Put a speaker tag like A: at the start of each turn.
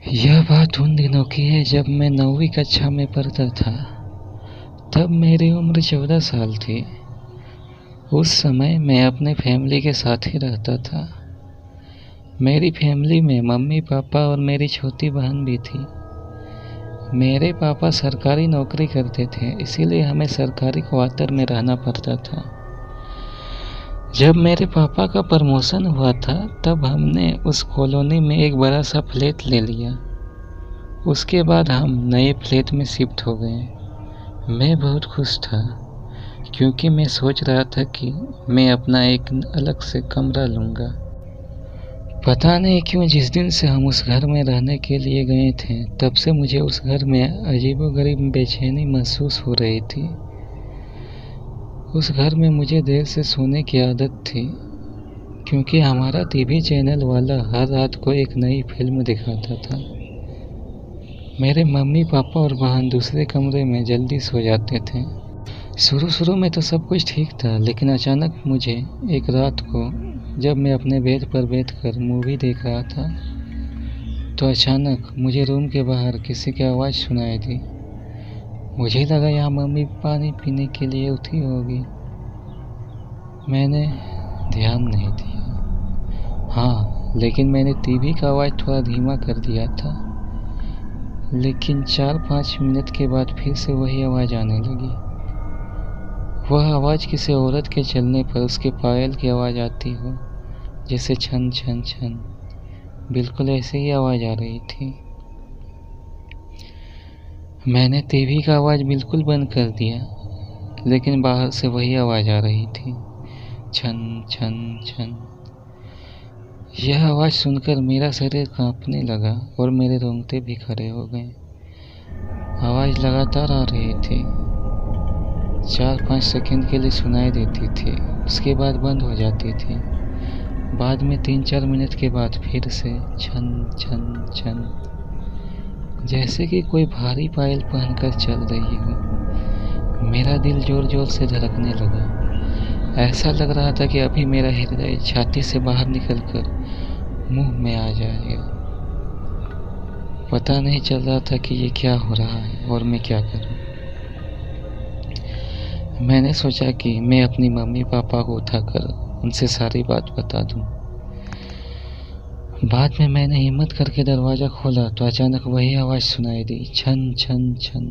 A: यह बात उन दिनों की है जब मैं 9वीं कक्षा में पढ़ता था। तब मेरी उम्र 14 साल थी। उस समय मैं अपने फैमिली के साथ ही रहता था। मेरी फैमिली में मम्मी पापा और मेरी छोटी बहन भी थी। मेरे पापा सरकारी नौकरी करते थे, इसीलिए हमें सरकारी क्वार्टर में रहना पड़ता था। जब मेरे पापा का प्रमोशन हुआ था तब हमने उस कॉलोनी में एक बड़ा सा फ्लैट ले लिया। उसके बाद हम नए फ्लैट में शिफ्ट हो गए। मैं बहुत खुश था क्योंकि मैं सोच रहा था कि मैं अपना एक अलग से कमरा लूँगा। पता नहीं क्यों जिस दिन से हम उस घर में रहने के लिए गए थे तब से मुझे उस घर में अजीबोगरीब बेचैनी महसूस हो रही थी। उस घर में मुझे देर से सोने की आदत थी क्योंकि हमारा टीवी चैनल वाला हर रात को एक नई फिल्म दिखाता था। मेरे मम्मी पापा और बहन दूसरे कमरे में जल्दी सो जाते थे। शुरू में तो सब कुछ ठीक था, लेकिन अचानक मुझे एक रात को जब मैं अपने बेड पर बैठकर मूवी देख रहा था तो अचानक मुझे रूम के बाहर किसी की आवाज़ सुनाई दी। मुझे लगा यहाँ मम्मी पानी पीने के लिए उठी होगी। मैंने ध्यान नहीं दिया। हाँ, लेकिन मैंने टीवी का आवाज़ थोड़ा धीमा कर दिया था। लेकिन 4-5 मिनट के बाद फिर से वही आवाज़ आने लगी। वह आवाज़ किसी औरत के चलने पर उसके पायल की आवाज़ आती हो, जैसे छन छन छन। बिल्कुल ऐसे ही आवाज़ आ रही थी। मैंने टीवी का आवाज़ बिल्कुल बंद कर दिया, लेकिन बाहर से वही आवाज़ आ रही थी, छन छन छन। यह आवाज़ सुनकर मेरा शरीर कांपने लगा और मेरे रोंगटे भी खड़े हो गए। आवाज़ लगातार आ रही थी, 4-5 सेकंड के लिए सुनाई देती थी, उसके बाद बंद हो जाती थी। बाद में 3-4 मिनट के बाद फिर से छन छन छन, जैसे कि कोई भारी पायल पहनकर चल रही हो। मेरा दिल जोर जोर से धड़कने लगा। ऐसा लग रहा था कि अभी मेरा हृदय छाती से बाहर निकलकर मुंह में आ जाएगा। पता नहीं चल रहा था कि ये क्या हो रहा है और मैं क्या करूं। मैंने सोचा कि मैं अपनी मम्मी पापा को उठाकर उनसे सारी बात बता दूं। बाद में मैंने हिम्मत करके दरवाज़ा खोला तो अचानक वही आवाज़ सुनाई दी, छन छन छन।